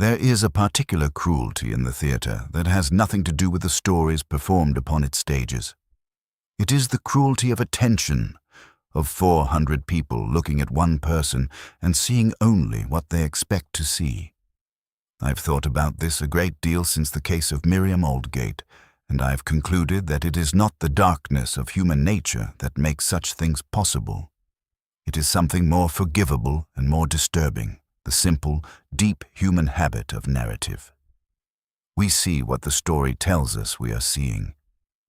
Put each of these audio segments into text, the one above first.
There is a particular cruelty in the theatre that has nothing to do with the stories performed upon its stages. It is the cruelty of attention, of 400 people looking at one person and seeing only what they expect to see. I've thought about this a great deal since the case of Miriam Aldgate, and I've concluded that it is not the darkness of human nature that makes such things possible. It is something more forgivable and more disturbing, the simple, deep human habit of narrative. We see what the story tells us we are seeing.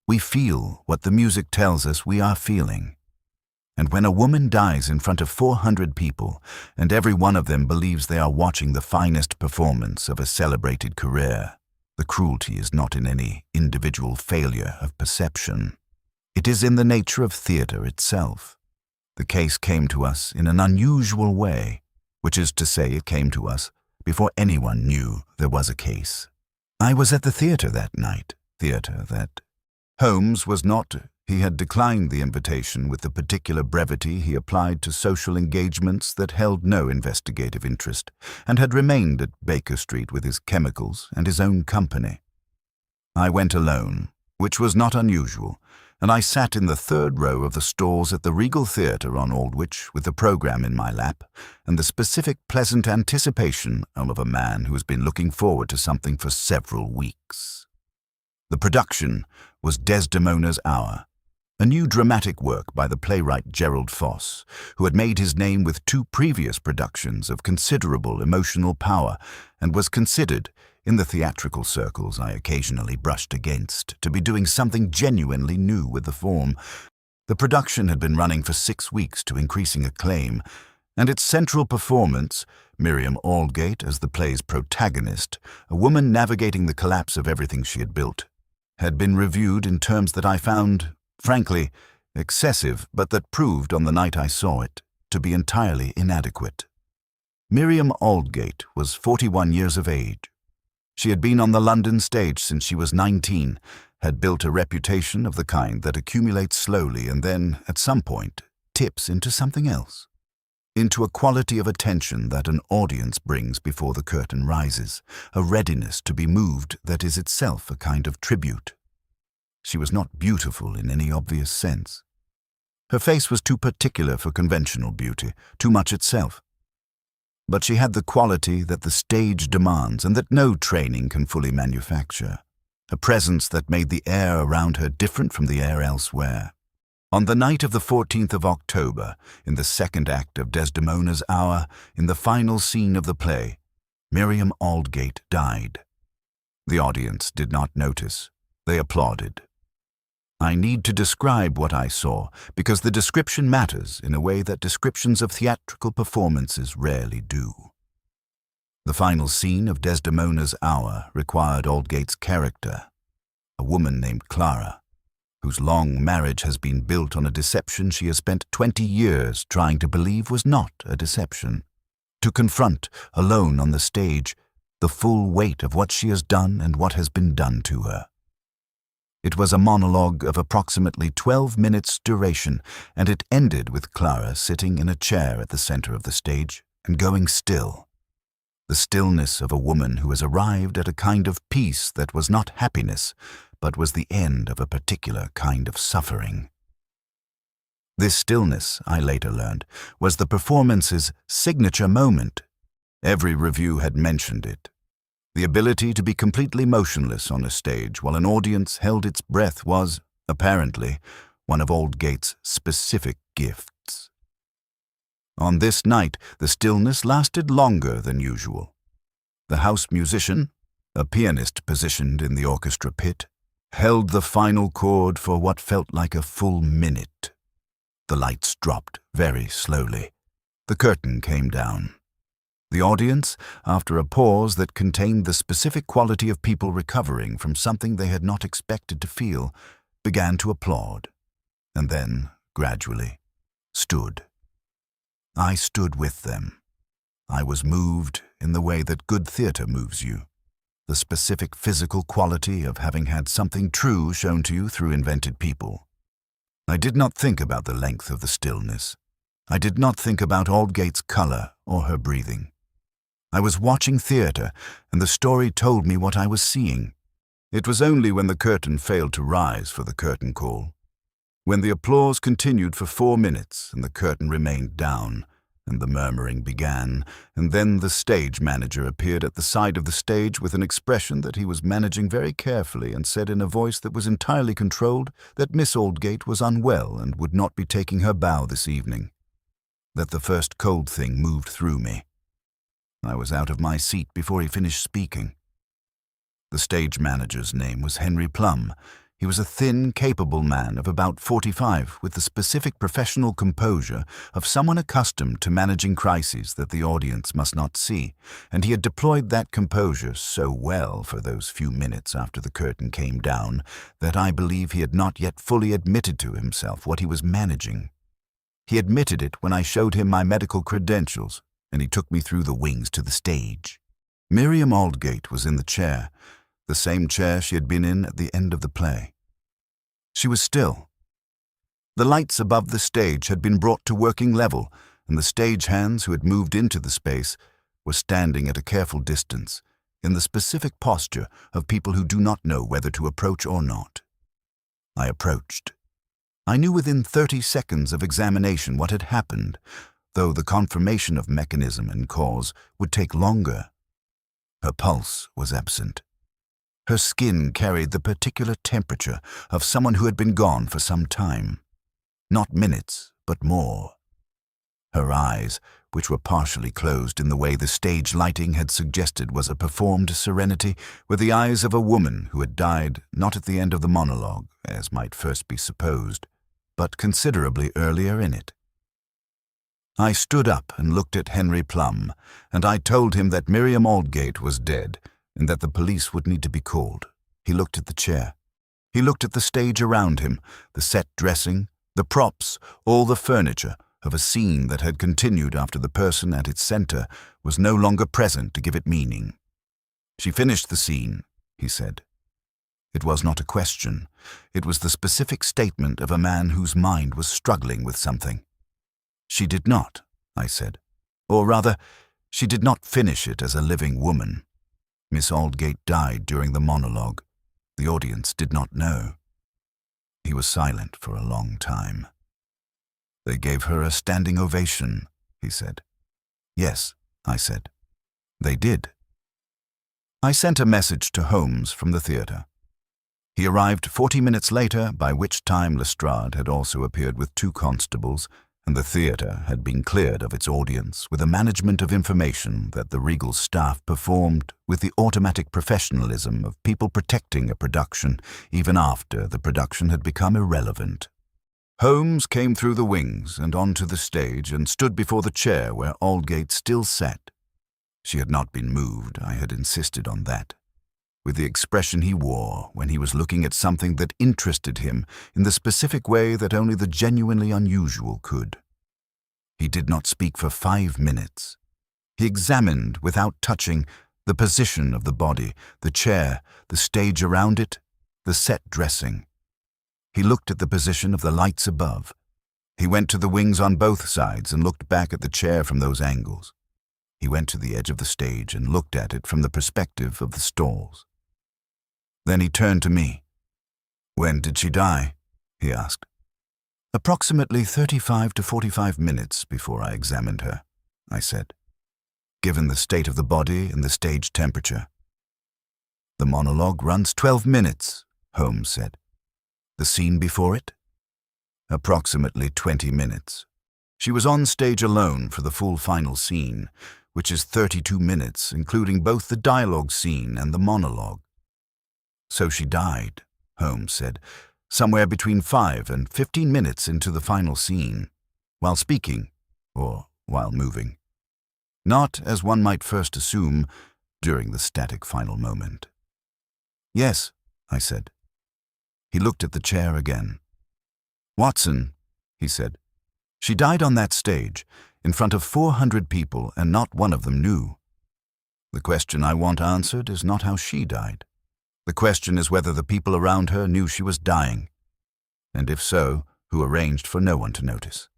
We feel what the music tells us we are feeling. And when a woman dies in front of 400 people, and every one of them believes they are watching the finest performance of a celebrated career, the cruelty is not in any individual failure of perception. It is in the nature of theatre itself. The case came to us in an unusual way, which is to say it came to us before anyone knew there was a case. I was at the theatre that night, Holmes was not. He had declined the invitation with the particular brevity he applied to social engagements that held no investigative interest, and had remained at Baker Street with his chemicals and his own company. I went alone, which was not unusual, and I sat in the third row of the stalls at the Regal Theatre on Aldwych with the programme in my lap and the specific pleasant anticipation of a man who has been looking forward to something for several weeks. The production was Desdemona's Hour, a new dramatic work by the playwright Gerald Foss, who had made his name with 2 previous productions of considerable emotional power and was considered, in the theatrical circles I occasionally brushed against, to be doing something genuinely new with the form. The production had been running for 6 weeks to increasing acclaim, and its central performance, Miriam Aldgate as the play's protagonist, a woman navigating the collapse of everything she had built, had been reviewed in terms that I found, frankly, excessive, but that proved on the night I saw it to be entirely inadequate. Miriam Aldgate was 41 years of age. She had been on the London stage since she was 19, had built a reputation of the kind that accumulates slowly and then, at some point, tips into something else, into a quality of attention that an audience brings before the curtain rises, a readiness to be moved that is itself a kind of tribute. She was not beautiful in any obvious sense. Her face was too particular for conventional beauty, too much itself. But she had the quality that the stage demands and that no training can fully manufacture, a presence that made the air around her different from the air elsewhere. On the night of the 14th of October, in the second act of Desdemona's Hour, in the final scene of the play, Miriam Aldgate died. The audience did not notice. They applauded. I need to describe what I saw, because the description matters in a way that descriptions of theatrical performances rarely do. The final scene of Desdemona's Hour required Aldgate's character, a woman named Clara, whose long marriage has been built on a deception she has spent 20 years trying to believe was not a deception, to confront, alone on the stage, the full weight of what she has done and what has been done to her. It was a monologue of approximately 12 minutes' duration, and it ended with Clara sitting in a chair at the center of the stage and going still. The stillness of a woman who has arrived at a kind of peace that was not happiness, but was the end of a particular kind of suffering. This stillness, I later learned, was the performance's signature moment. Every review had mentioned it. The ability to be completely motionless on a stage while an audience held its breath was, apparently, one of Aldgate's specific gifts. On this night, the stillness lasted longer than usual. The house musician, a pianist positioned in the orchestra pit, held the final chord for what felt like a full minute. The lights dropped very slowly. The curtain came down. The audience, after a pause that contained the specific quality of people recovering from something they had not expected to feel, began to applaud, and then, gradually, stood. I stood with them. I was moved in the way that good theatre moves you, the specific physical quality of having had something true shown to you through invented people. I did not think about the length of the stillness. I did not think about Aldgate's color or her breathing. I was watching theater, and the story told me what I was seeing. It was only when the curtain failed to rise for the curtain call, when the applause continued for 4 minutes and the curtain remained down, and the murmuring began, and then the stage manager appeared at the side of the stage with an expression that he was managing very carefully, and said in a voice that was entirely controlled that Miss Aldgate was unwell and would not be taking her bow this evening. That the first cold thing moved through me. I was out of my seat before he finished speaking. The stage manager's name was Henry Plum. He was a thin, capable man of about 45, with the specific professional composure of someone accustomed to managing crises that the audience must not see, and he had deployed that composure so well for those few minutes after the curtain came down that I believe he had not yet fully admitted to himself what he was managing. He admitted it when I showed him my medical credentials, and he took me through the wings to the stage. Miriam Aldgate was in the chair, the same chair she had been in at the end of the play. She was still. The lights above the stage had been brought to working level, and the stage hands who had moved into the space were standing at a careful distance, in the specific posture of people who do not know whether to approach or not. I approached. I knew within 30 seconds of examination what had happened, though the confirmation of mechanism and cause would take longer. Her pulse was absent. Her skin carried the particular temperature of someone who had been gone for some time. Not minutes, but more. Her eyes, which were partially closed in the way the stage lighting had suggested was a performed serenity, were the eyes of a woman who had died not at the end of the monologue, as might first be supposed, but considerably earlier in it. I stood up and looked at Henry Plum, and I told him that Miriam Aldgate was dead, and that the police would need to be called. He looked at the chair. He looked at the stage around him, the set dressing, the props, all the furniture of a scene that had continued after the person at its center was no longer present to give it meaning. She finished the scene, he said. It was not a question. It was the specific statement of a man whose mind was struggling with something. She did not, I said. Or rather, she did not finish it as a living woman. Miss Aldgate died during the monologue. The audience did not know. He was silent for a long time. They gave her a standing ovation, he said. Yes, I said. They did. I sent a message to Holmes from the theater. He arrived 40 minutes later, by which time Lestrade had also appeared with 2 constables, and the theatre had been cleared of its audience with a management of information that the Regal staff performed with the automatic professionalism of people protecting a production even after the production had become irrelevant. Holmes came through the wings and onto the stage and stood before the chair where Aldgate still sat. She had not been moved, I had insisted on that, with the expression he wore when he was looking at something that interested him in the specific way that only the genuinely unusual could. He did not speak for 5 minutes. He examined, without touching, the position of the body, the chair, the stage around it, the set dressing. He looked at the position of the lights above. He went to the wings on both sides and looked back at the chair from those angles. He went to the edge of the stage and looked at it from the perspective of the stalls. Then he turned to me. "When did she die?" he asked. "Approximately 35 to 45 minutes before I examined her," I said, "given the state of the body and the stage temperature." "The monologue runs 12 minutes, Holmes said. "The scene before it?" "Approximately 20 minutes. She was on stage alone for the full final scene, which is 32 minutes, including both the dialogue scene and the monologue." "So she died," Holmes said, "somewhere between 5 and 15 minutes into the final scene, while speaking, or while moving. Not, as one might first assume, during the static final moment." "Yes," I said. He looked at the chair again. "Watson," he said, "she died on that stage, in front of 400 people, and not one of them knew. The question I want answered is not how she died. The question is whether the people around her knew she was dying, and if so, who arranged for no one to notice."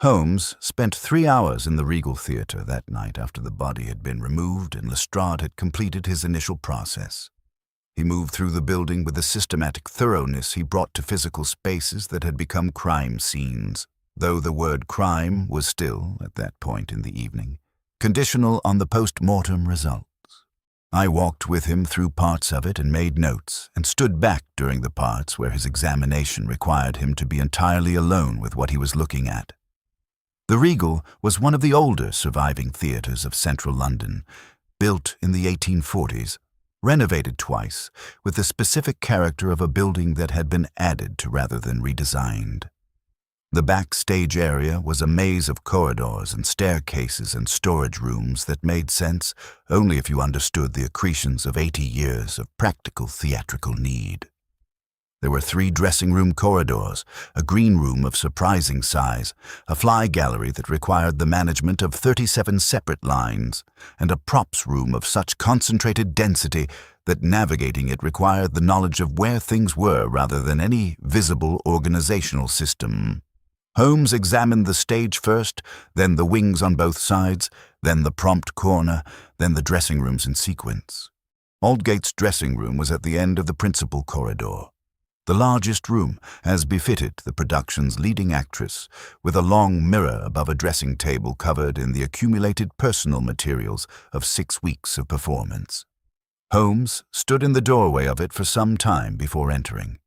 Holmes spent 3 hours in the Regal Theatre that night after the body had been removed and Lestrade had completed his initial process. He moved through the building with the systematic thoroughness he brought to physical spaces that had become crime scenes, though the word crime was still, at that point in the evening, conditional on the post-mortem results. I walked with him through parts of it and made notes, and stood back during the parts where his examination required him to be entirely alone with what he was looking at. The Regal was one of the older surviving theatres of central London, built in the 1840s, renovated twice, with the specific character of a building that had been added to rather than redesigned. The backstage area was a maze of corridors and staircases and storage rooms that made sense only if you understood the accretions of 80 years of practical theatrical need. There were 3 dressing room corridors, a green room of surprising size, a fly gallery that required the management of 37 separate lines, and a props room of such concentrated density that navigating it required the knowledge of where things were rather than any visible organizational system. Holmes examined the stage first, then the wings on both sides, then the prompt corner, then the dressing rooms in sequence. Aldgate's dressing room was at the end of the principal corridor. The largest room, as befitted the production's leading actress, with a long mirror above a dressing table covered in the accumulated personal materials of 6 weeks of performance. Holmes stood in the doorway of it for some time before entering.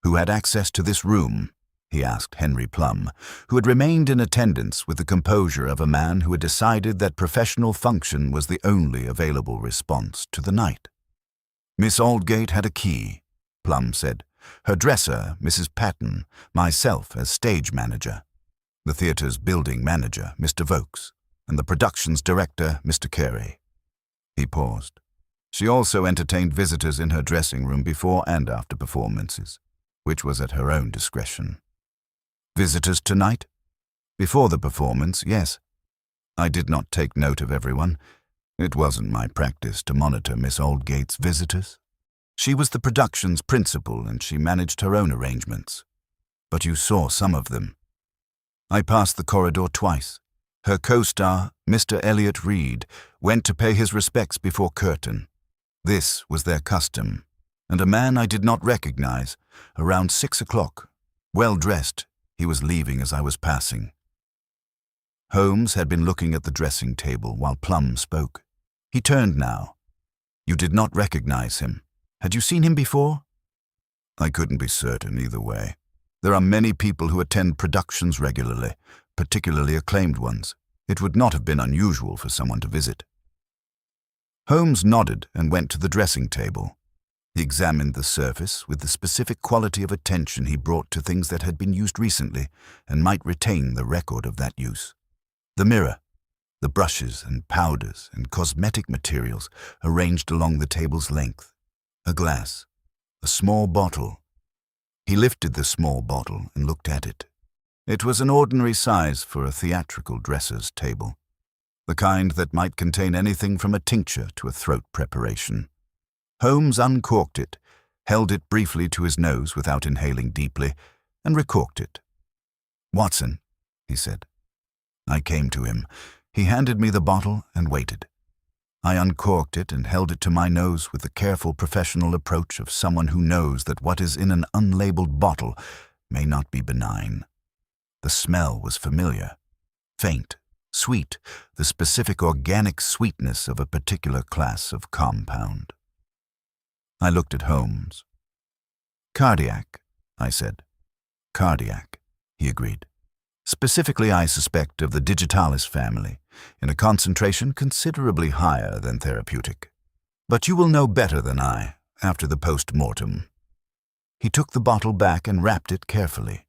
"Who had access to this room?" he asked Henry Plum, who had remained in attendance with the composure of a man who had decided that professional function was the only available response to the night. "Miss Aldgate had a key," Plum said. "Her dresser, Mrs. Patton, myself as stage manager, the theatre's building manager, Mr. Vokes, and the production's director, Mr. Carey." He paused. "She also entertained visitors in her dressing room before and after performances, which was at her own discretion." "Visitors tonight?" "Before the performance, yes. I did not take note of everyone. It wasn't my practice to monitor Miss Aldgate's visitors. She was the production's principal and she managed her own arrangements. But you saw some of them." "I passed the corridor twice. Her co-star, Mr. Elliot Reed, went to pay his respects before curtain. This was their custom. And a man I did not recognize, around 6 o'clock, well-dressed, he was leaving as I was passing." Holmes had been looking at the dressing table while Plum spoke. He turned now. "You did not recognize him. Had you seen him before?" "I couldn't be certain either way. There are many people who attend productions regularly, particularly acclaimed ones. It would not have been unusual for someone to visit." Holmes nodded and went to the dressing table. He examined the surface with the specific quality of attention he brought to things that had been used recently and might retain the record of that use. The mirror, the brushes and powders and cosmetic materials arranged along the table's length. A glass, a small bottle. He lifted the small bottle and looked at it. It was an ordinary size for a theatrical dresser's table, the kind that might contain anything from a tincture to a throat preparation. Holmes uncorked it, held it briefly to his nose without inhaling deeply, and recorked it. "Watson," he said. I came to him. He handed me the bottle and waited. I uncorked it and held it to my nose with the careful professional approach of someone who knows that what is in an unlabeled bottle may not be benign. The smell was familiar, faint, sweet, the specific organic sweetness of a particular class of compound. I looked at Holmes. "Cardiac," I said. "Cardiac," he agreed. "Specifically, I suspect of the digitalis family, in a concentration considerably higher than therapeutic. But you will know better than I after the post-mortem." He took the bottle back and wrapped it carefully.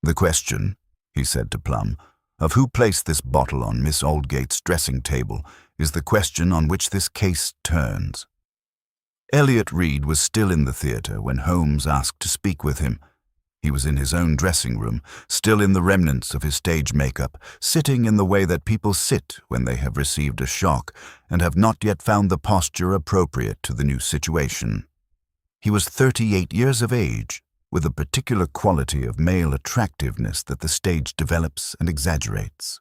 "The question," he said to Plum, "of who placed this bottle on Miss Aldgate's dressing table is the question on which this case turns." Elliot Reed was still in the theatre when Holmes asked to speak with him. He was in his own dressing room, still in the remnants of his stage makeup, sitting in the way that people sit when they have received a shock and have not yet found the posture appropriate to the new situation. He was 38 years of age, with a particular quality of male attractiveness that the stage develops and exaggerates.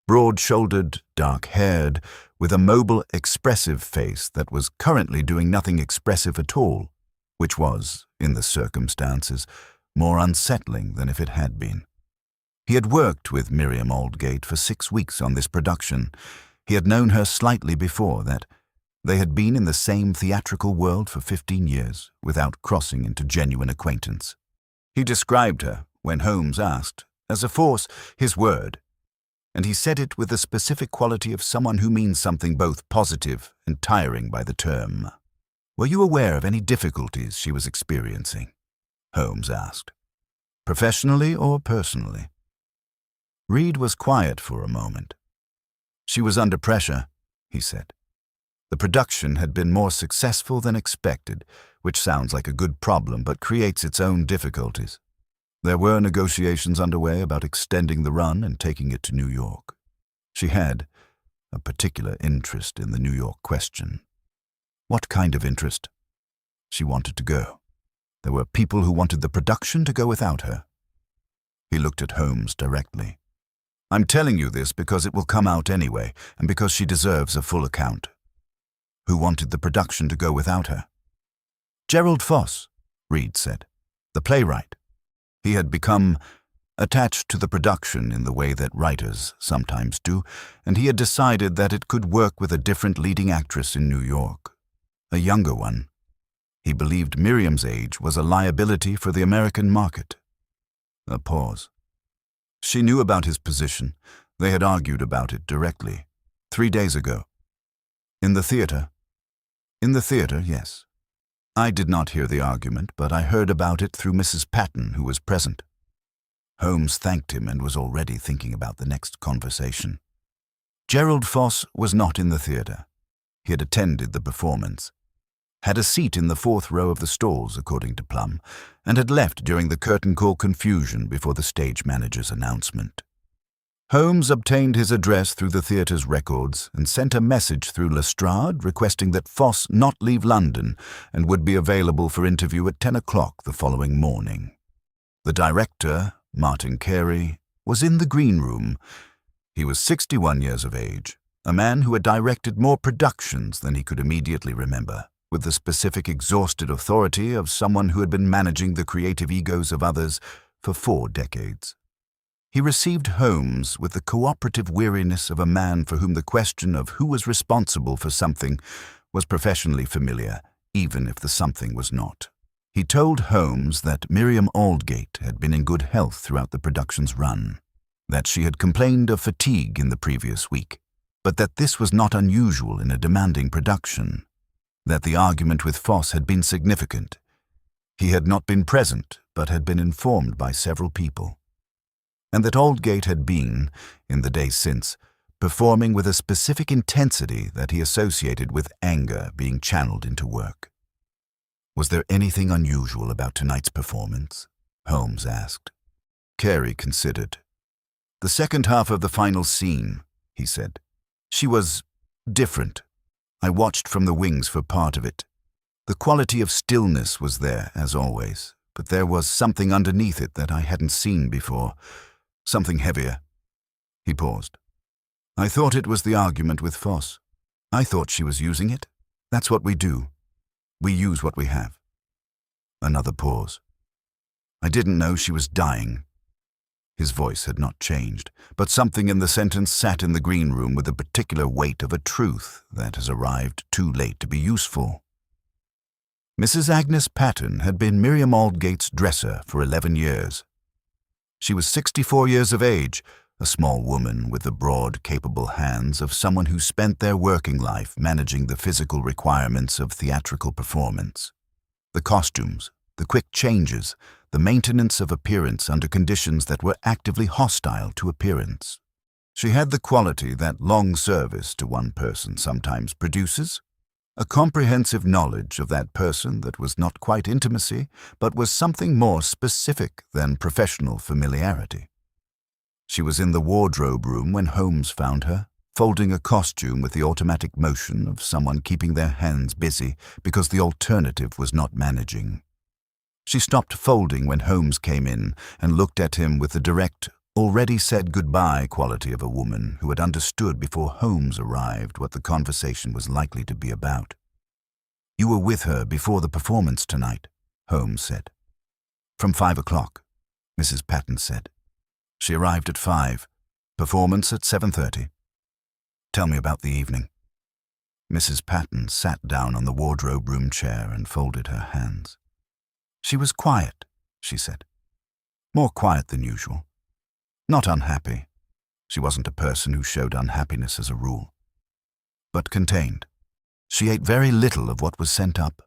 Broad-shouldered, dark-haired, with a mobile, expressive face that was currently doing nothing expressive at all, which was, in the circumstances, more unsettling than if it had been. He had worked with Miriam Aldgate for 6 weeks on this production. He had known her slightly before that. They had been in the same theatrical world for 15 years, without crossing into genuine acquaintance. He described her, when Holmes asked, as a force, his word, and he said it with the specific quality of someone who means something both positive and tiring by the term. "Were you aware of any difficulties she was experiencing?" Holmes asked. "Professionally or personally?" Reed was quiet for a moment. "She was under pressure," he said. "The production had been more successful than expected, which sounds like a good problem but creates its own difficulties. There were negotiations underway about extending the run and taking it to New York. She had a particular interest in the New York question." "What kind of interest?" "She wanted to go. There were people who wanted the production to go without her." He looked at Holmes directly. "I'm telling you this because it will come out anyway, and because she deserves a full account." "Who wanted the production to go without her?" "Gerald Foss," Reed said, "the playwright. He had become attached to the production in the way that writers sometimes do, and he had decided that it could work with a different leading actress in New York, a younger one. He believed Miriam's age was a liability for the American market." A pause. "She knew about his position. They had argued about it directly. 3 days ago." "In the theater?" "In the theater, yes. I did not hear the argument, but I heard about it through Mrs. Patton, who was present." Holmes thanked him and was already thinking about the next conversation. Gerald Foss was not in the theater. He had attended the performance, had a seat in the 4th row of the stalls, according to Plum, and had left during the curtain call confusion before the stage manager's announcement. Holmes obtained his address through the theatre's records and sent a message through Lestrade requesting that Foss not leave London and would be available for interview at 10 o'clock the following morning. The director, Martin Carey, was in the green room. He was 61 years of age, a man who had directed more productions than he could immediately remember, with the specific exhausted authority of someone who had been managing the creative egos of others for 4 decades. He received Holmes with the cooperative weariness of a man for whom the question of who was responsible for something was professionally familiar, even if the something was not. He told Holmes that Miriam Aldgate had been in good health throughout the production's run, that she had complained of fatigue in the previous week, but that this was not unusual in a demanding production, that the argument with Foss had been significant. He had not been present, but had been informed by several people, and that Aldgate had been, in the days since, performing with a specific intensity that he associated with anger being channeled into work. "Was there anything unusual about tonight's performance?" Holmes asked. Carey considered. "The second half of the final scene," he said. "She was different. I watched from the wings for part of it. The quality of stillness was there, as always, but there was something underneath it that I hadn't seen before. Something heavier." He paused. "I thought it was the argument with Foss. I thought she was using it. That's what we do. We use what we have." Another pause. "I didn't know she was dying." His voice had not changed, but something in the sentence sat in the green room with the particular weight of a truth that has arrived too late to be useful. Mrs. Agnes Patton had been Miriam Aldgate's dresser for 11 years. She was 64 years of age, a small woman with the broad, capable hands of someone who spent their working life managing the physical requirements of theatrical performance. The costumes, the quick changes, the maintenance of appearance under conditions that were actively hostile to appearance. She had the quality that long service to one person sometimes produces, a comprehensive knowledge of that person that was not quite intimacy, but was something more specific than professional familiarity. She was in the wardrobe room when Holmes found her, folding a costume with the automatic motion of someone keeping their hands busy because the alternative was not managing. She stopped folding when Holmes came in and looked at him with the direct, already said goodbye quality of a woman who had understood before Holmes arrived what the conversation was likely to be about. "You were with her before the performance tonight," Holmes said. "From 5 o'clock, Mrs. Patton said. "She arrived at 5. Performance at 7:30. "Tell me about the evening." Mrs. Patton sat down on the wardrobe room chair and folded her hands. "She was quiet," she said. "More quiet than usual. Not unhappy. She wasn't a person who showed unhappiness as a rule. But contained. She ate very little of what was sent up.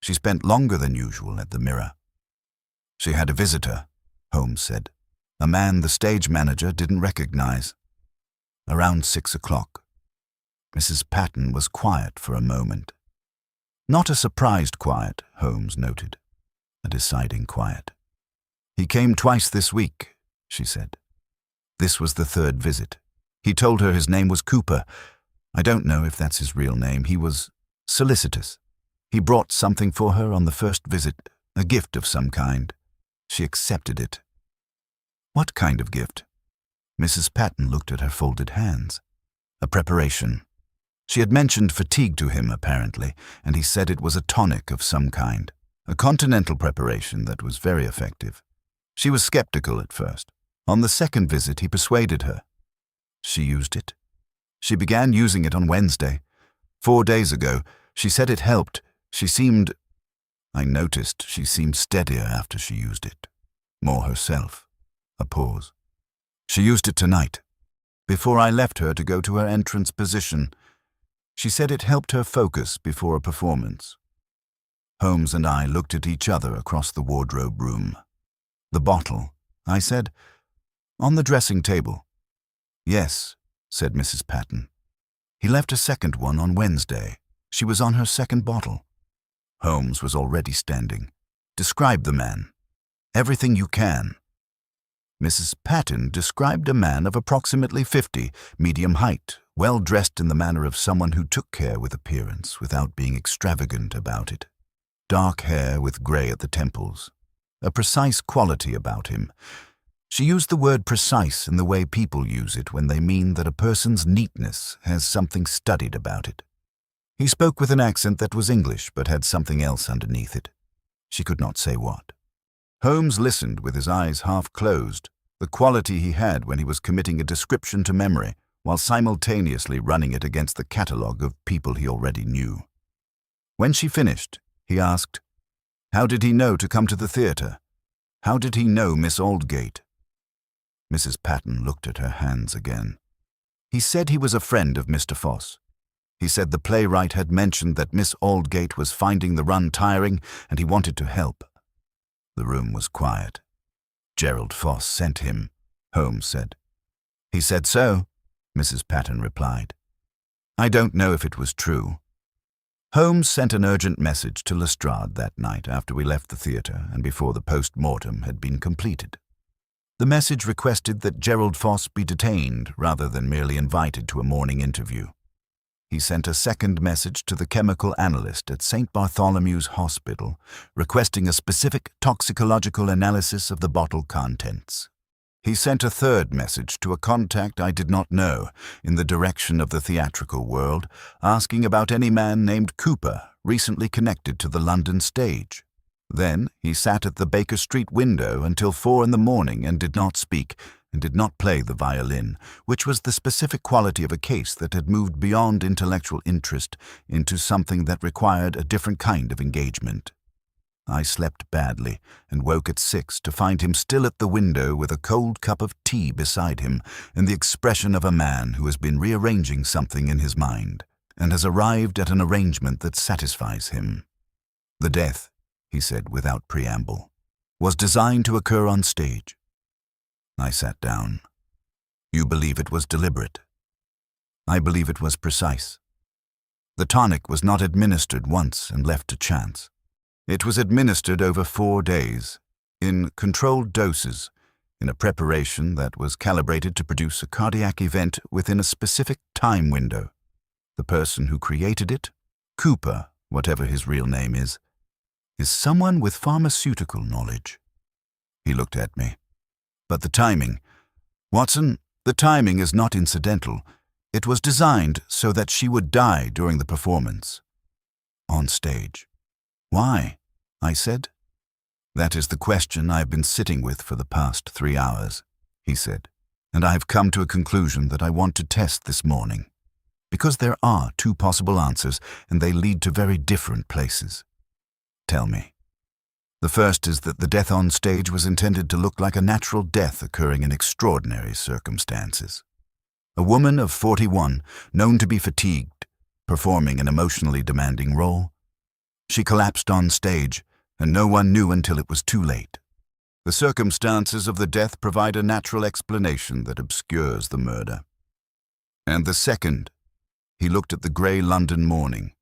She spent longer than usual at the Mirror. She had a visitor," Holmes said. "A man the stage manager didn't recognize. Around 6 o'clock. Mrs. Patton was quiet for a moment. Not a surprised quiet, Holmes noted. A deciding quiet. "He came twice this week," she said. This was the 3rd visit. He told her his name was Cooper. I don't know if that's his real name. He was solicitous. He brought something for her on the 1st visit, a gift of some kind. She accepted it. "What kind of gift?" Mrs. Patton looked at her folded hands. "A preparation. She had mentioned fatigue to him, apparently, and he said it was a tonic of some kind. A continental preparation that was very effective. She was skeptical at first. On the 2nd visit, he persuaded her. She used it. She began using it on Wednesday. 4 days ago, she said it helped. I noticed she seemed steadier after she used it. More herself. A pause. She used it tonight, before I left her to go to her entrance position. She said it helped her focus before a performance." Holmes and I looked at each other across the wardrobe room. "The bottle," I said. "On the dressing table." "Yes," said Mrs. Patton. "He left a second one on Wednesday. She was on her 2nd bottle." Holmes was already standing. "Describe the man. Everything you can." Mrs. Patton described a man of approximately 50, medium height, well dressed in the manner of someone who took care with appearance without being extravagant about it. Dark hair with grey at the temples. A precise quality about him. She used the word precise in the way people use it when they mean that a person's neatness has something studied about it. He spoke with an accent that was English but had something else underneath it. She could not say what. Holmes listened with his eyes half closed, the quality he had when he was committing a description to memory while simultaneously running it against the catalogue of people he already knew. When she finished, he asked, "How did he know to come to the theatre? How did he know Miss Aldgate?" Mrs. Patton looked at her hands again. "He said he was a friend of Mr. Foss. He said the playwright had mentioned that Miss Aldgate was finding the run tiring and he wanted to help." The room was quiet. "Gerald Foss sent him," Holmes said. "He said so," Mrs. Patton replied. "I don't know if it was true." Holmes sent an urgent message to Lestrade that night after we left the theatre and before the post-mortem had been completed. The message requested that Gerald Foss be detained rather than merely invited to a morning interview. He sent a second message to the chemical analyst at St. Bartholomew's Hospital, requesting a specific toxicological analysis of the bottle contents. He sent a third message to a contact I did not know in the direction of the theatrical world, asking about any man named Cooper recently connected to the London stage. Then he sat at the Baker Street window until 4 in the morning and did not speak, and did not play the violin, which was the specific quality of a case that had moved beyond intellectual interest into something that required a different kind of engagement. I slept badly and woke at 6 to find him still at the window with a cold cup of tea beside him and the expression of a man who has been rearranging something in his mind and has arrived at an arrangement that satisfies him. "The death," he said without preamble, "was designed to occur on stage." I sat down. "You believe it was deliberate?" "I believe it was precise. The tonic was not administered once and left to chance. It was administered over 4 days, in controlled doses, in a preparation that was calibrated to produce a cardiac event within a specific time window. The person who created it, Cooper, whatever his real name is is someone with pharmaceutical knowledge. He looked at me. But the timing. Watson, the timing is not incidental. It was designed so that she would die during the performance. On stage. Why? I said. That is the question I have been sitting with for the past 3 hours, he said, and I have come to a conclusion that I want to test this morning. Because there are 2 possible answers, and they lead to very different places. Tell me. The first is that the death on stage was intended to look like a natural death occurring in extraordinary circumstances. A woman of 41, known to be fatigued, performing an emotionally demanding role. She collapsed on stage, and no one knew until it was too late. The circumstances of the death provide a natural explanation that obscures the murder. And the second, he looked at the grey London morning.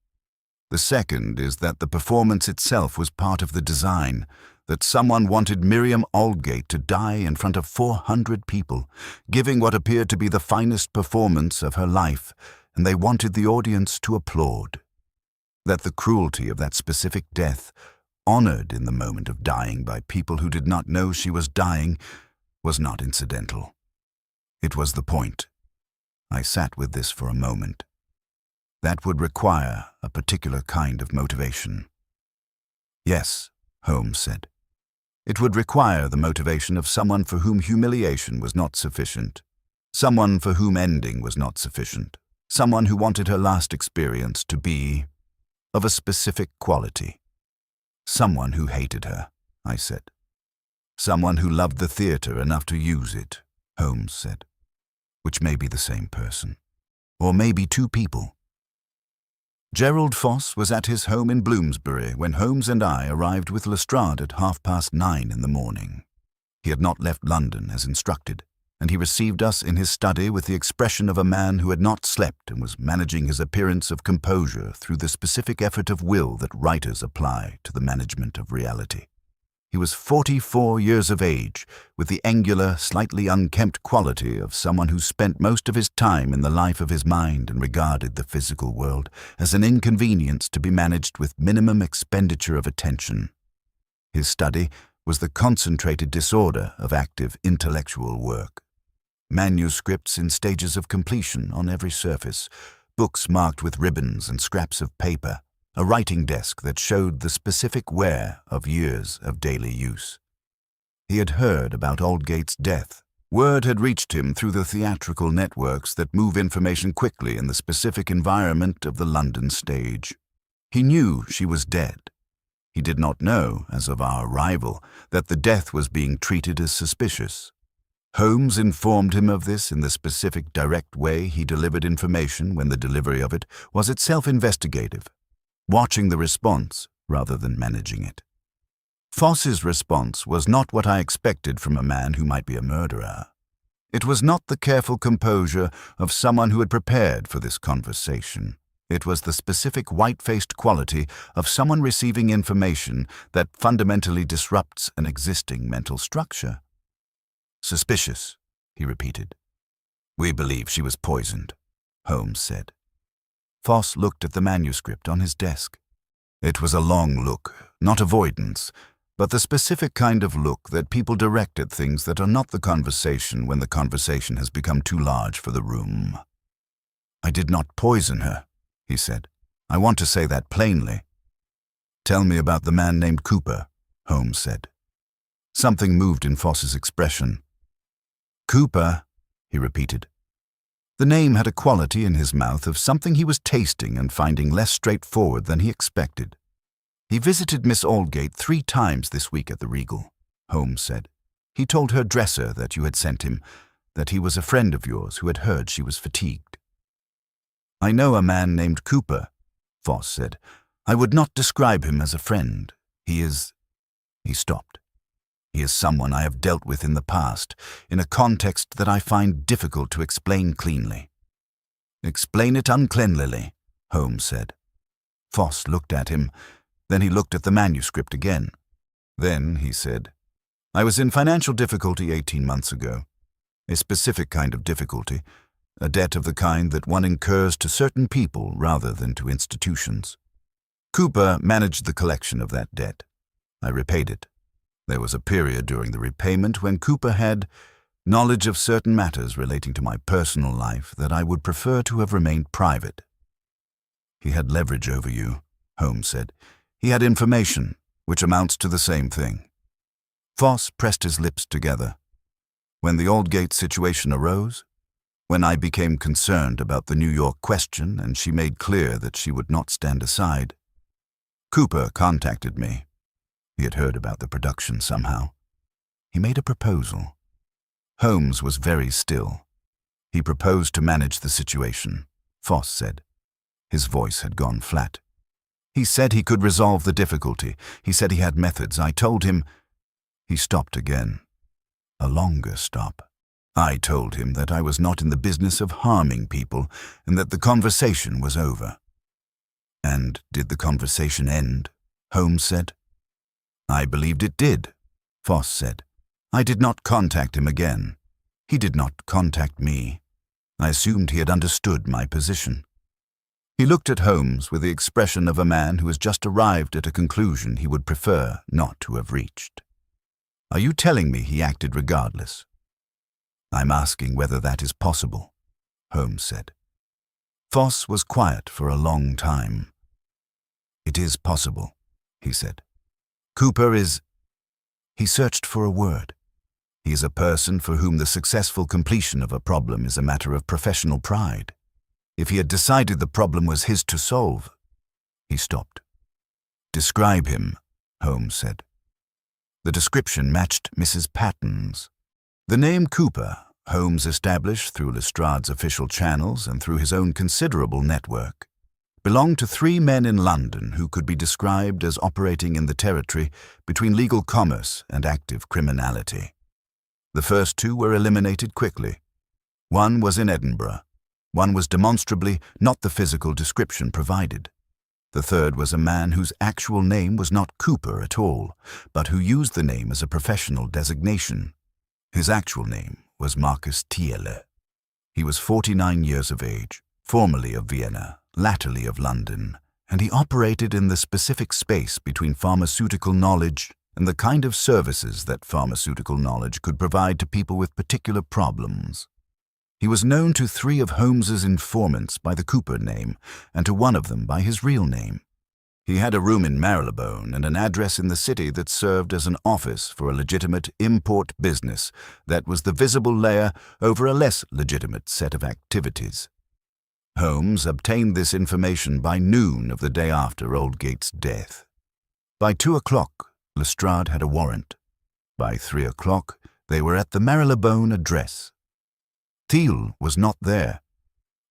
The second is that the performance itself was part of the design, that someone wanted Miriam Aldgate to die in front of 400 people, giving what appeared to be the finest performance of her life, and they wanted the audience to applaud. That the cruelty of that specific death, honored in the moment of dying by people who did not know she was dying, was not incidental. It was the point. I sat with this for a moment. That would require a particular kind of motivation. Yes, Holmes said. It would require the motivation of someone for whom humiliation was not sufficient, someone for whom ending was not sufficient, someone who wanted her last experience to be of a specific quality. Someone who hated her, I said. Someone who loved the theatre enough to use it, Holmes said. Which may be the same person. Or maybe 2 people. Gerald Foss was at his home in Bloomsbury when Holmes and I arrived with Lestrade at 9:30 in the morning. He had not left London as instructed, and he received us in his study with the expression of a man who had not slept and was managing his appearance of composure through the specific effort of will that writers apply to the management of reality. He was 44 years of age, with the angular, slightly unkempt quality of someone who spent most of his time in the life of his mind and regarded the physical world as an inconvenience to be managed with minimum expenditure of attention. His study was the concentrated disorder of active intellectual work. Manuscripts in stages of completion on every surface, books marked with ribbons and scraps of paper, a writing desk that showed the specific wear of years of daily use. He had heard about Aldgate's death. Word had reached him through the theatrical networks that move information quickly in the specific environment of the London stage. He knew she was dead. He did not know, as of our arrival, that the death was being treated as suspicious. Holmes informed him of this in the specific direct way he delivered information when the delivery of it was itself investigative, watching the response rather than managing it. Foss's response was not what I expected from a man who might be a murderer. It was not the careful composure of someone who had prepared for this conversation. It was the specific white-faced quality of someone receiving information that fundamentally disrupts an existing mental structure. Suspicious, he repeated. We believe she was poisoned, Holmes said. Foss looked at the manuscript on his desk. It was a long look, not avoidance, but the specific kind of look that people direct at things that are not the conversation when the conversation has become too large for the room. I did not poison her, he said. I want to say that plainly. Tell me about the man named Cooper, Holmes said. Something moved in Foss's expression. Cooper, he repeated. The name had a quality in his mouth of something he was tasting and finding less straightforward than he expected. He visited Miss Aldgate 3 times this week at the Regal, Holmes said. He told her dresser that you had sent him, that he was a friend of yours who had heard she was fatigued. I know a man named Cooper, Foss said. I would not describe him as a friend. He stopped. He is someone I have dealt with in the past, in a context that I find difficult to explain cleanly. Explain it uncleanlily, Holmes said. Foss looked at him, then he looked at the manuscript again. Then he said, I was in financial difficulty 18 months ago. A specific kind of difficulty, a debt of the kind that one incurs to certain people rather than to institutions. Cooper managed the collection of that debt. I repaid it. There was a period during the repayment when Cooper had knowledge of certain matters relating to my personal life that I would prefer to have remained private. He had leverage over you, Holmes said. He had information, which amounts to the same thing. Foss pressed his lips together. When the Aldgate situation arose, when I became concerned about the New York question and she made clear that she would not stand aside, Cooper contacted me. He had heard about the production somehow. He made a proposal. Holmes was very still. He proposed to manage the situation, Foss said. His voice had gone flat. He said he could resolve the difficulty. He said he had methods. I told him. He stopped again. A longer stop. I told him that I was not in the business of harming people and that the conversation was over. And did the conversation end? Holmes said. I believed it did, Foss said. I did not contact him again. He did not contact me. I assumed he had understood my position. He looked at Holmes with the expression of a man who has just arrived at a conclusion he would prefer not to have reached. Are you telling me he acted regardless? I'm asking whether that is possible, Holmes said. Foss was quiet for a long time. It is possible, he said. Cooper is... He searched for a word. He is a person for whom the successful completion of a problem is a matter of professional pride. If he had decided the problem was his to solve, he stopped. Describe him, Holmes said. The description matched Mrs. Patton's. The name Cooper, Holmes established through Lestrade's official channels and through his own considerable network, belonged to 3 men in London who could be described as operating in the territory between legal commerce and active criminality. The first 2 were eliminated quickly. One was in Edinburgh. One was demonstrably not the physical description provided. The third was a man whose actual name was not Cooper at all, but who used the name as a professional designation. His actual name was Marcus Thiele. He was 49 years of age, formerly of Vienna, latterly of London, and he operated in the specific space between pharmaceutical knowledge and the kind of services that pharmaceutical knowledge could provide to people with particular problems. He was known to 3 of Holmes's informants by the Cooper name, and to one of them by his real name. He had a room in Marylebone and an address in the city that served as an office for a legitimate import business that was the visible layer over a less legitimate set of activities. Holmes obtained this information by noon of the day after Aldgate's death. By 2 o'clock, Lestrade had a warrant. By 3 o'clock, they were at the Marylebone address. Thiele was not there.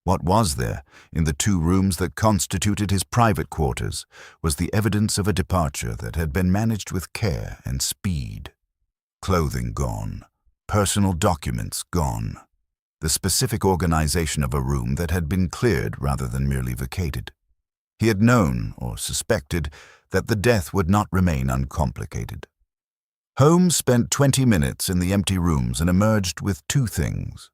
What was there, in the 2 rooms that constituted his private quarters, was the evidence of a departure that had been managed with care and speed. Clothing gone, personal documents gone, the specific organization of a room that had been cleared rather than merely vacated. He had known, or suspected, that the death would not remain uncomplicated. Holmes spent 20 minutes in the empty rooms and emerged with 2 things.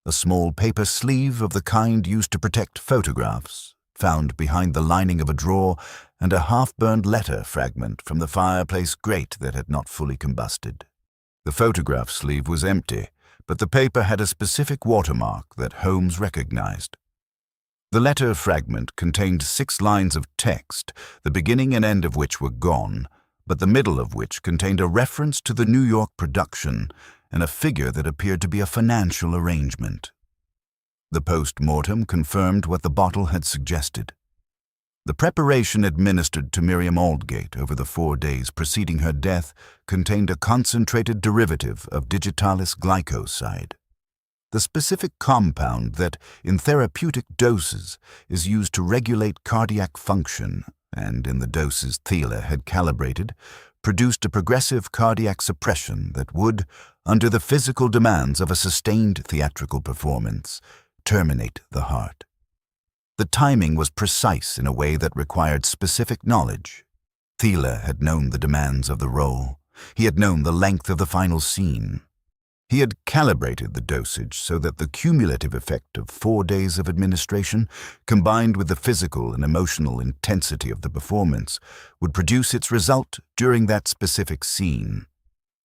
A small paper sleeve of the kind used to protect photographs, found behind the lining of a drawer, and a half-burned letter fragment from the fireplace grate that had not fully combusted. The photograph sleeve was empty, but the paper had a specific watermark that Holmes recognized. The letter fragment contained 6 lines of text, the beginning and end of which were gone, but the middle of which contained a reference to the New York production and a figure that appeared to be a financial arrangement. The post-mortem confirmed what the bottle had suggested. The preparation administered to Miriam Aldgate over the 4 days preceding her death contained a concentrated derivative of digitalis glycoside, the specific compound that, in therapeutic doses, is used to regulate cardiac function and, in the doses Thiele had calibrated, produced a progressive cardiac suppression that would, under the physical demands of a sustained theatrical performance, terminate the heart. The timing was precise in a way that required specific knowledge. Thiele had known the demands of the role. He had known the length of the final scene. He had calibrated the dosage so that the cumulative effect of 4 days of administration, combined with the physical and emotional intensity of the performance, would produce its result during that specific scene.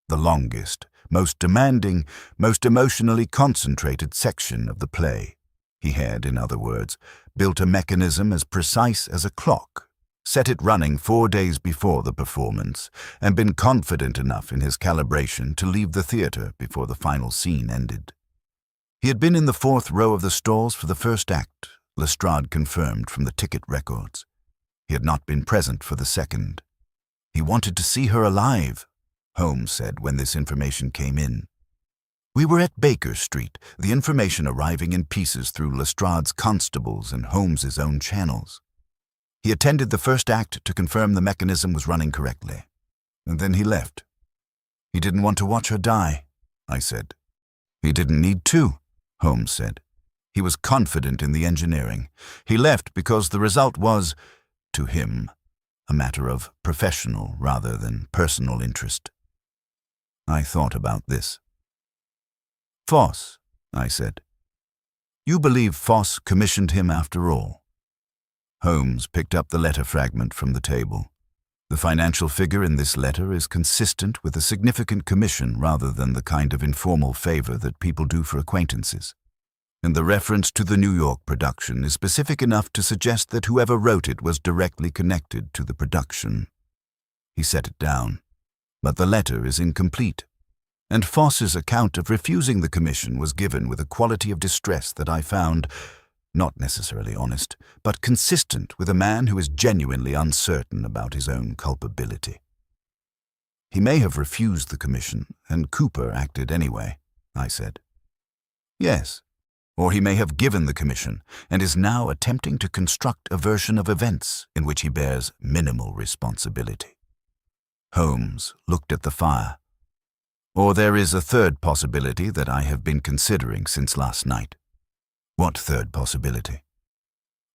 The longest, most demanding, most emotionally concentrated section of the play. He had, in other words, built a mechanism as precise as a clock, set it running 4 days before the performance, and been confident enough in his calibration to leave the theater before the final scene ended. He had been in the 4th row of the stalls for the first act, Lestrade confirmed from the ticket records. He had not been present for the second. He wanted to see her alive, Holmes said when this information came in. We were at Baker Street, the information arriving in pieces through Lestrade's constables and Holmes's own channels. He attended the first act to confirm the mechanism was running correctly. And then he left. He didn't want to watch her die, I said. He didn't need to, Holmes said. He was confident in the engineering. He left because the result was, to him, a matter of professional rather than personal interest. I thought about this. Foss, I said. You believe Foss commissioned him after all? Holmes picked up the letter fragment from the table. The financial figure in this letter is consistent with a significant commission rather than the kind of informal favor that people do for acquaintances. And the reference to the New York production is specific enough to suggest that whoever wrote it was directly connected to the production. He set it down. But the letter is incomplete. And Foss's account of refusing the commission was given with a quality of distress that I found not necessarily honest, but consistent with a man who is genuinely uncertain about his own culpability. He may have refused the commission, and Cooper acted anyway, I said. Yes, or he may have given the commission, and is now attempting to construct a version of events in which he bears minimal responsibility. Holmes looked at the fire. Or there is a third possibility that I have been considering since last night. What third possibility?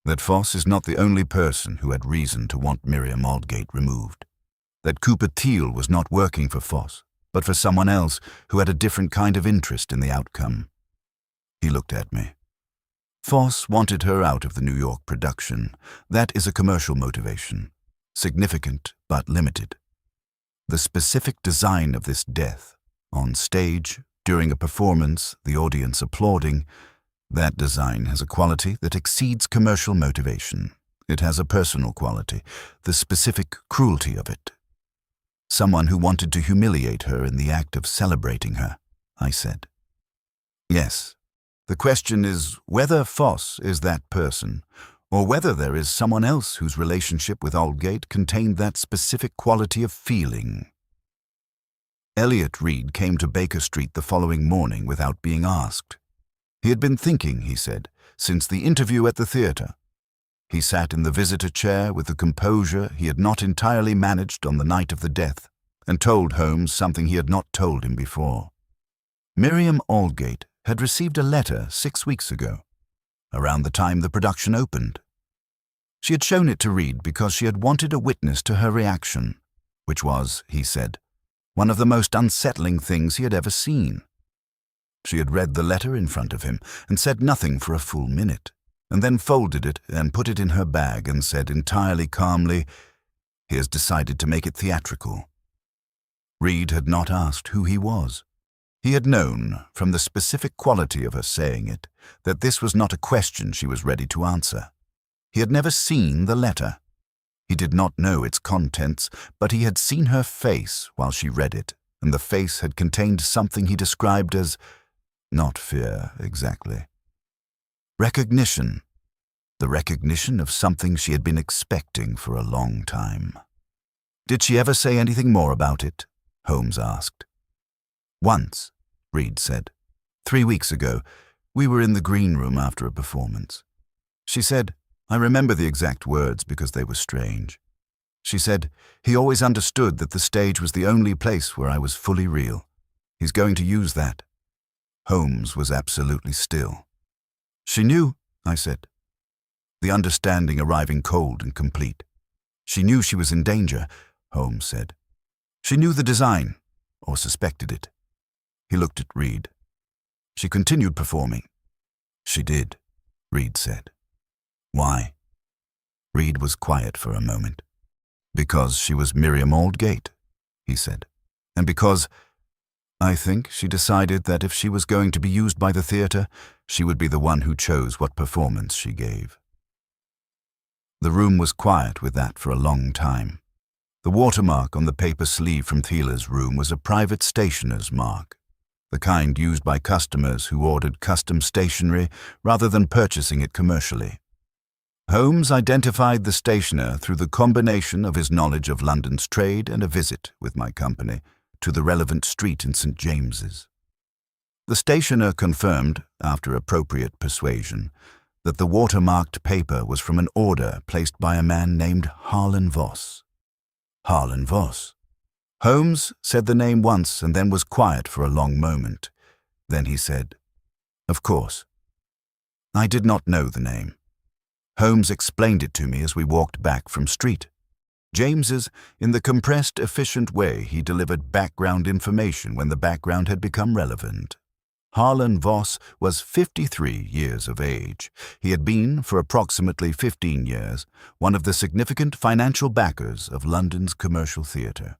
That Foss is not the only person who had reason to want Miriam Aldgate removed. That Cooper Teal was not working for Foss, but for someone else who had a different kind of interest in the outcome. He looked at me. Foss wanted her out of the New York production. That is a commercial motivation, significant but limited. The specific design of this death, on stage, during a performance, the audience applauding, that design has a quality that exceeds commercial motivation. It has a personal quality, the specific cruelty of it. Someone who wanted to humiliate her in the act of celebrating her, I said. Yes, the question is whether Foss is that person, or whether there is someone else whose relationship with Aldgate contained that specific quality of feeling. Elliot Reed came to Baker Street the following morning without being asked. He had been thinking, he said, since the interview at the theater. He sat in the visitor chair with the composure he had not entirely managed on the night of the death, and told Holmes something he had not told him before. Miriam Aldgate had received a letter 6 weeks ago, around the time the production opened. She had shown it to Reed because she had wanted a witness to her reaction, which was, he said, one of the most unsettling things he had ever seen. She had read the letter in front of him and said nothing for a full minute, and then folded it and put it in her bag and said entirely calmly, "He has decided to make it theatrical." Reed had not asked who he was. He had known, from the specific quality of her saying it, that this was not a question she was ready to answer. He had never seen the letter. He did not know its contents, but he had seen her face while she read it, and the face had contained something he described as, not fear exactly, recognition, the recognition of something she had been expecting for a long time. Did she ever say anything more about it? Holmes asked. Once, Reed said. 3 weeks ago, we were in the green room after a performance. She said, I remember the exact words because they were strange. She said, he always understood that the stage was the only place where I was fully real. He's going to use that. Holmes was absolutely still. She knew, I said. The understanding arriving cold and complete. She knew she was in danger, Holmes said. She knew the design, or suspected it. He looked at Reed. She continued performing. She did, Reed said. Why? Reed was quiet for a moment. Because she was Miriam Aldgate, he said. And because, I think, she decided that if she was going to be used by the theatre, she would be the one who chose what performance she gave. The room was quiet with that for a long time. The watermark on the paper sleeve from Thiele's room was a private stationer's mark, the kind used by customers who ordered custom stationery rather than purchasing it commercially. Holmes identified the stationer through the combination of his knowledge of London's trade and a visit, with my company, to the relevant street in St. James's. The stationer confirmed, after appropriate persuasion, that the watermarked paper was from an order placed by a man named Harlan Voss. Harlan Voss. Holmes said the name once and then was quiet for a long moment. Then he said, "Of course." I did not know the name. Holmes explained it to me as we walked back from street. James's, in the compressed, efficient way he delivered background information when the background had become relevant. Harlan Voss was 53 years of age. He had been, for approximately 15 years, one of the significant financial backers of London's commercial theatre.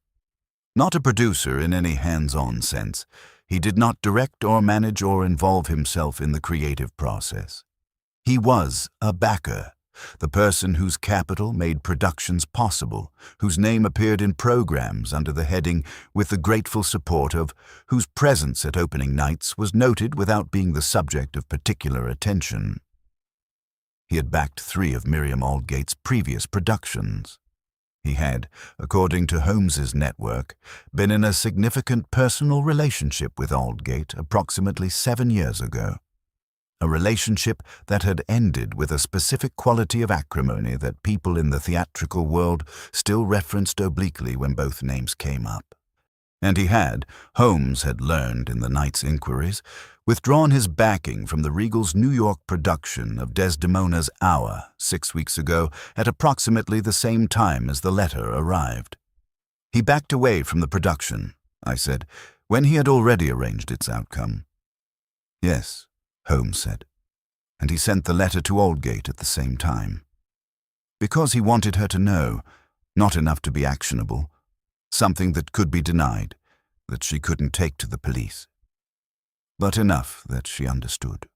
Not a producer in any hands-on sense, he did not direct or manage or involve himself in the creative process. He was a backer, the person whose capital made productions possible, whose name appeared in programs under the heading "with the grateful support of," whose presence at opening nights was noted without being the subject of particular attention. He had backed 3 of Miriam Aldgate's previous productions. He had, according to Holmes's network, been in a significant personal relationship with Aldgate approximately 7 years ago. A relationship that had ended with a specific quality of acrimony that people in the theatrical world still referenced obliquely when both names came up. And he had, Holmes had learned in the night's inquiries, withdrawn his backing from the Regal's New York production of Desdemona's Hour 6 weeks ago at approximately the same time as the letter arrived. He backed away from the production, I said, when he had already arranged its outcome. Yes, Holmes said, and he sent the letter to Aldgate at the same time. Because he wanted her to know, not enough to be actionable, something that could be denied, that she couldn't take to the police, but enough that she understood.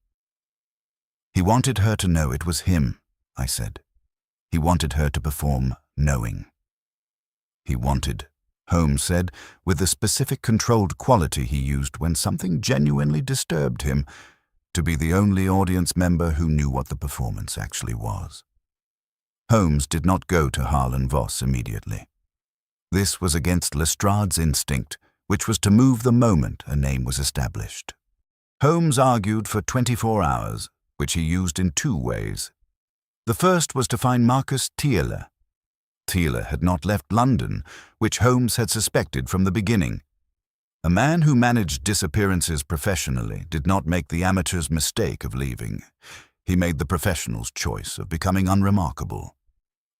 He wanted her to know it was him, I said. He wanted her to perform knowing. He wanted, Holmes said, with the specific controlled quality he used when something genuinely disturbed him, to be the only audience member who knew what the performance actually was. Holmes did not go to Harlan Voss immediately. This was against Lestrade's instinct, which was to move the moment a name was established. Holmes argued for 24 hours, which he used in 2 ways. The first was to find Marcus Thiele. Thiele had not left London, which Holmes had suspected from the beginning. A man who managed disappearances professionally did not make the amateur's mistake of leaving. He made the professional's choice of becoming unremarkable.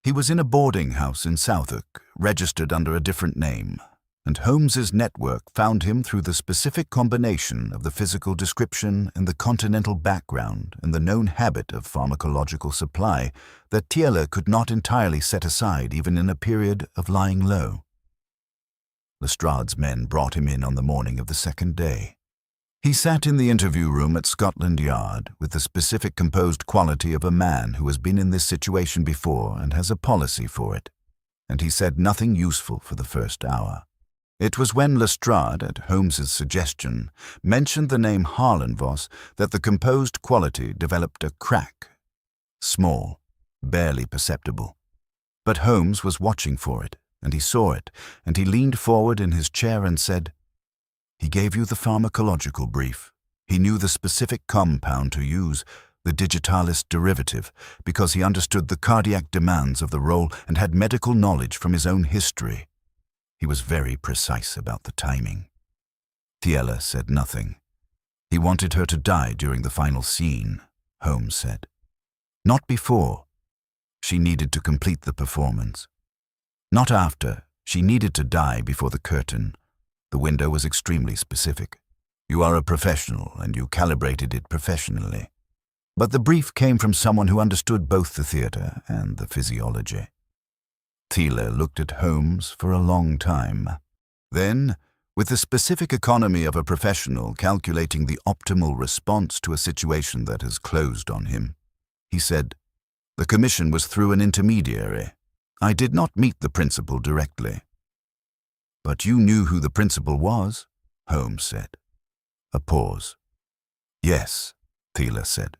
He was in a boarding house in Southwark, registered under a different name, and Holmes's network found him through the specific combination of the physical description and the continental background and the known habit of pharmacological supply that Thiele could not entirely set aside even in a period of lying low. Lestrade's men brought him in on the morning of the 2nd day. He sat in the interview room at Scotland Yard with the specific composed quality of a man who has been in this situation before and has a policy for it, and he said nothing useful for the first hour. It was when Lestrade, at Holmes's suggestion, mentioned the name Harlan Voss that the composed quality developed a crack. Small, barely perceptible. But Holmes was watching for it, and he saw it, and he leaned forward in his chair and said, "He gave you the pharmacological brief. He knew the specific compound to use, the digitalis derivative, because he understood the cardiac demands of the role and had medical knowledge from his own history. He was very precise about the timing." Thiele said nothing. He wanted her to die during the final scene, Holmes said. Not before. She needed to complete the performance. Not after. She needed to die before the curtain. The window was extremely specific. You are a professional, and you calibrated it professionally. But the brief came from someone who understood both the theatre and the physiology. Thiele looked at Holmes for a long time. Then, with the specific economy of a professional calculating the optimal response to a situation that has closed on him, he said, "The commission was through an intermediary. I did not meet the principal directly." "But you knew who the principal was," Holmes said. A pause. "Yes," Thiele said.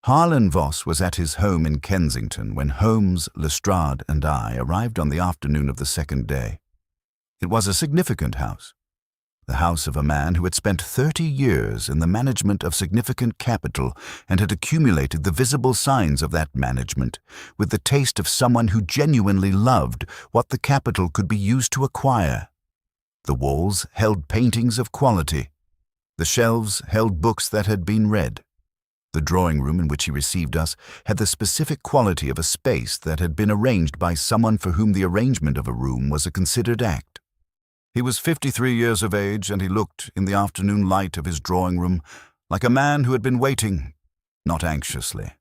Harlan Voss was at his home in Kensington when Holmes, Lestrade, and I arrived on the afternoon of the second day. It was a significant house, the house of a man who had spent 30 years in the management of significant capital and had accumulated the visible signs of that management with the taste of someone who genuinely loved what the capital could be used to acquire. The walls held paintings of quality. The shelves held books that had been read. The drawing room in which he received us had the specific quality of a space that had been arranged by someone for whom the arrangement of a room was a considered act. He was 53 years of age, and he looked, in the afternoon light of his drawing room, like a man who had been waiting, not anxiously.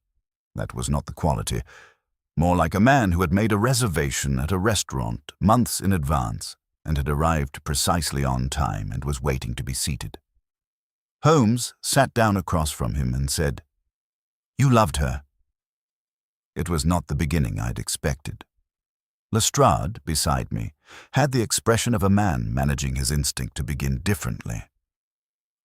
That was not the quality. More like a man who had made a reservation at a restaurant months in advance and had arrived precisely on time and was waiting to be seated. Holmes sat down across from him and said, "You loved her." It was not the beginning I'd expected. Lestrade, beside me, had the expression of a man managing his instinct to begin differently.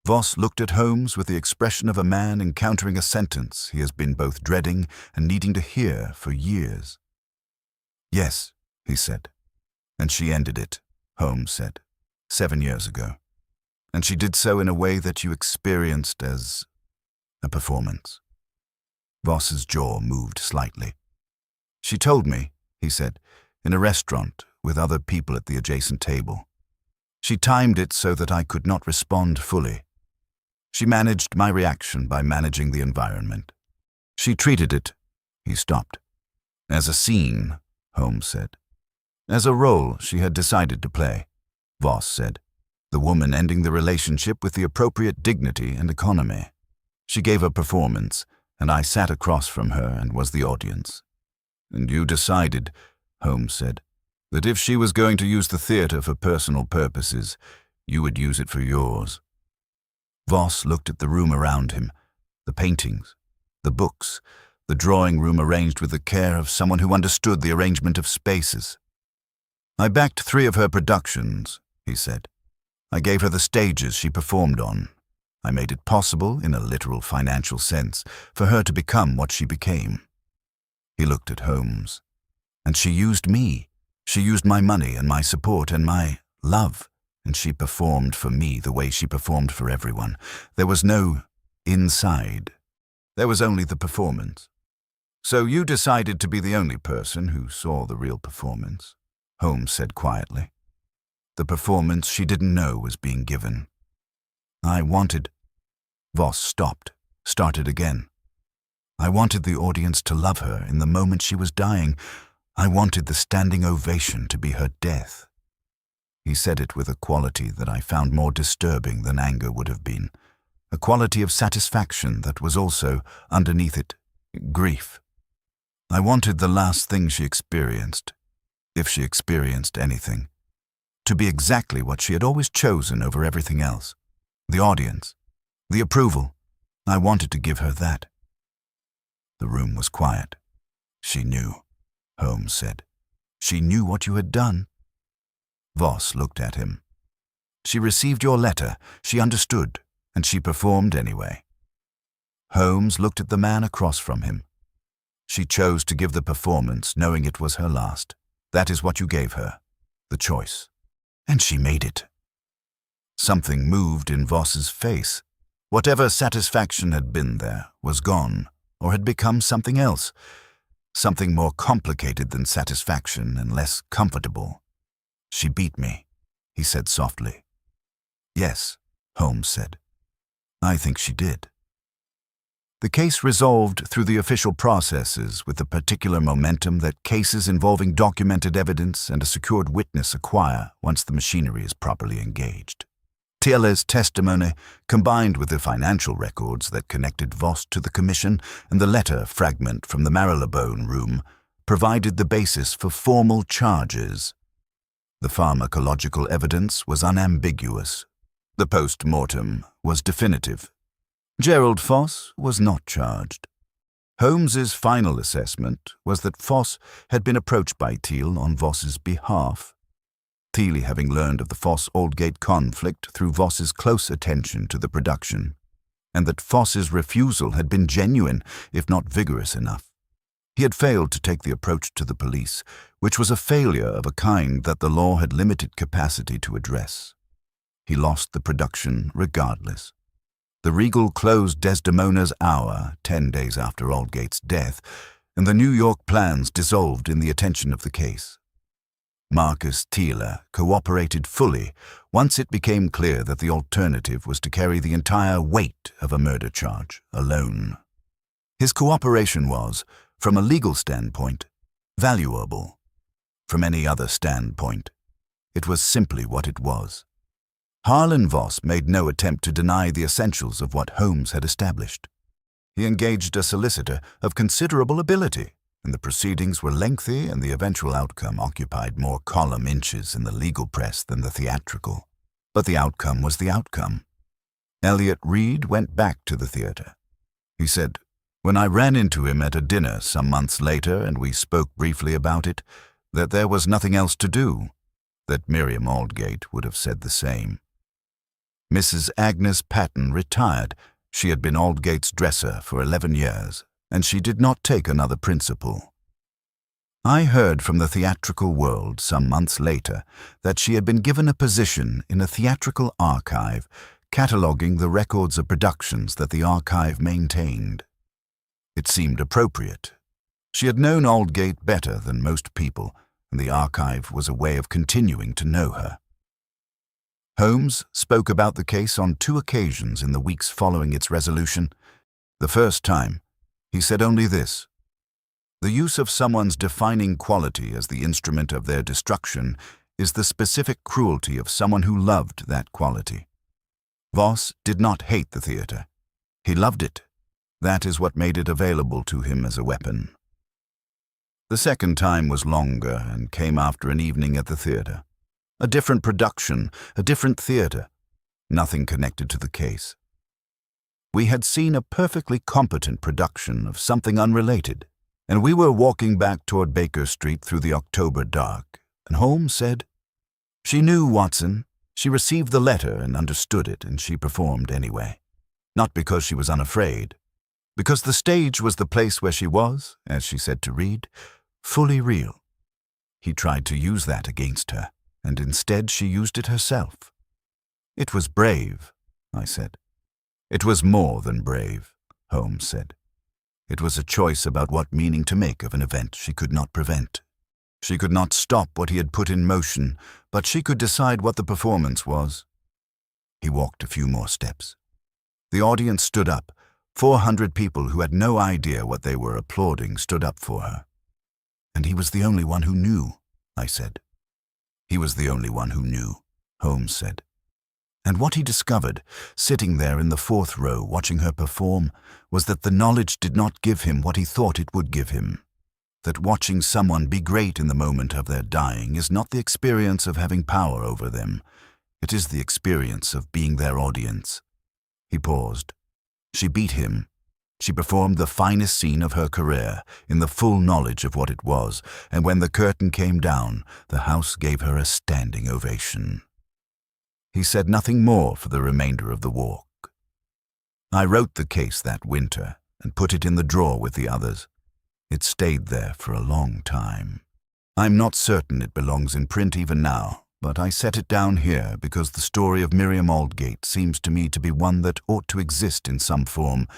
Voss looked at Holmes with the expression of a man encountering a sentence he has been both dreading and needing to hear for years. "Yes," he said. "And she ended it," Holmes said, 7 years ago. "And she did so in a way that you experienced as a performance." Voss's jaw moved slightly. "She told me," he said, "in a restaurant with other people at the adjacent table. She timed it so that I could not respond fully. She managed my reaction by managing the environment. She treated it," he stopped, "as a scene," Holmes said. "As a role she had decided to play," Voss said. "The woman ending the relationship with the appropriate dignity and economy. She gave a performance, and I sat across from her and was the audience. And you decided," Holmes said, "that if she was going to use the theatre for personal purposes, you would use it for yours." Voss looked at the room around him, the paintings, the books, the drawing room arranged with the care of someone who understood the arrangement of spaces. "I backed 3 of her productions," he said. "I gave her the stages she performed on. I made it possible, in a literal financial sense, for her to become what she became." He looked at Holmes. "And she used me. She used my money and my support and my love, and she performed for me the way she performed for everyone. There was no inside. There was only the performance." "So you decided to be the only person who saw the real performance," Holmes said quietly. "The performance she didn't know was being given. I wanted—" Voss stopped, started again. "I wanted the audience to love her in the moment she was dying. I wanted the standing ovation to be her death." He said it with a quality that I found more disturbing than anger would have been, a quality of satisfaction that was also, underneath it, grief. I wanted the last thing she experienced, if she experienced anything, to be exactly what she had always chosen over everything else. The audience, the approval. I wanted to give her that. The room was quiet. "She knew," Holmes said. "She knew what you had done." Voss looked at him. "She received your letter, she understood, and she performed anyway." Holmes looked at the man across from him. "She chose to give the performance knowing it was her last. That is what you gave her, the choice. And she made it." Something moved in Voss's face. Whatever satisfaction had been there was gone, or had become something else, something more complicated than satisfaction and less comfortable. "She beat me," he said softly. "Yes," Holmes said. "I think she did." The case resolved through the official processes with the particular momentum that cases involving documented evidence and a secured witness acquire once the machinery is properly engaged. Thiele's testimony, combined with the financial records that connected Voss to the commission and the letter fragment from the Marylebone room, provided the basis for formal charges. The pharmacological evidence was unambiguous. The post-mortem was definitive. Gerald Voss was not charged. Holmes's final assessment was that Voss had been approached by Thiele on Voss's behalf, Thiele having learned of the Voss-Aldgate conflict through Voss's close attention to the production, and that Voss's refusal had been genuine, if not vigorous enough. He had failed to take the approach to the police, which was a failure of a kind that the law had limited capacity to address. He lost the production regardless. The Regal closed Desdemona's hour 10 days after Aldgate's death, and the New York plans dissolved in the attention of the case. Marcus Thiele cooperated fully once it became clear that the alternative was to carry the entire weight of a murder charge alone. His cooperation was, from a legal standpoint, valuable. From any other standpoint, it was simply what it was. Harlan Voss made no attempt to deny the essentials of what Holmes had established. He engaged a solicitor of considerable ability, and the proceedings were lengthy and the eventual outcome occupied more column inches in the legal press than the theatrical. But the outcome was the outcome. Elliot Reed went back to the theater. He said, "When I ran into him at a dinner some months later and we spoke briefly about it, that there was nothing else to do, that Miriam Aldgate would have said the same." Mrs. Agnes Patton retired. She had been Aldgate's dresser for 11 years, and she did not take another principal. I heard from the theatrical world some months later that she had been given a position in a theatrical archive, cataloguing the records of productions that the archive maintained. It seemed appropriate. She had known Aldgate better than most people, and the archive was a way of continuing to know her. Holmes spoke about the case on 2 occasions in the weeks following its resolution. The first time, he said only this: "The use of someone's defining quality as the instrument of their destruction is the specific cruelty of someone who loved that quality." Voss did not hate the theater. He loved it. That is what made it available to him as a weapon. The second time was longer and came after an evening at the theater. A different production, a different theater, nothing connected to the case. We had seen a perfectly competent production of something unrelated, and we were walking back toward Baker Street through the October dark, and Holmes said, "She knew, Watson. She received the letter and understood it, and she performed anyway. Not because she was unafraid, because the stage was the place where she was, as she said to Reed, fully real." He tried to use that against her, and instead she used it herself. "It was brave," I said. "It was more than brave," Holmes said. "It was a choice about what meaning to make of an event she could not prevent. She could not stop what he had put in motion, but she could decide what the performance was." He walked a few more steps. The audience stood up. 400 people who had no idea what they were applauding stood up for her. "And he was the only one who knew," I said. "He was the only one who knew," Holmes said. And what he discovered, sitting there in the 4th row watching her perform, was that the knowledge did not give him what he thought it would give him. That watching someone be great in the moment of their dying is not the experience of having power over them. It is the experience of being their audience. He paused. She beat him. She performed the finest scene of her career, in the full knowledge of what it was, and when the curtain came down, the house gave her a standing ovation. He said nothing more for the remainder of the walk. I wrote the case that winter and put it in the drawer with the others. It stayed there for a long time. I'm not certain it belongs in print even now, but I set it down here because the story of Miriam Aldgate seems to me to be one that ought to exist in some form.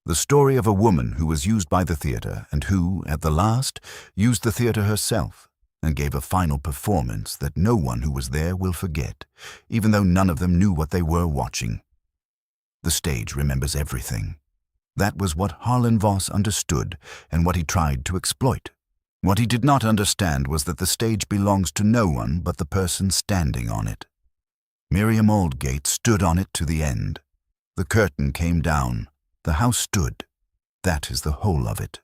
The story of a woman who was used by the theater and who, at the last, used the theater herself and gave a final performance that no one who was there will forget, even though none of them knew what they were watching. The stage remembers everything. That was what Harlan Voss understood and what he tried to exploit. What he did not understand was that the stage belongs to no one but the person standing on it. Miriam Aldgate stood on it to the end. The curtain came down. The house stood. That is the whole of it.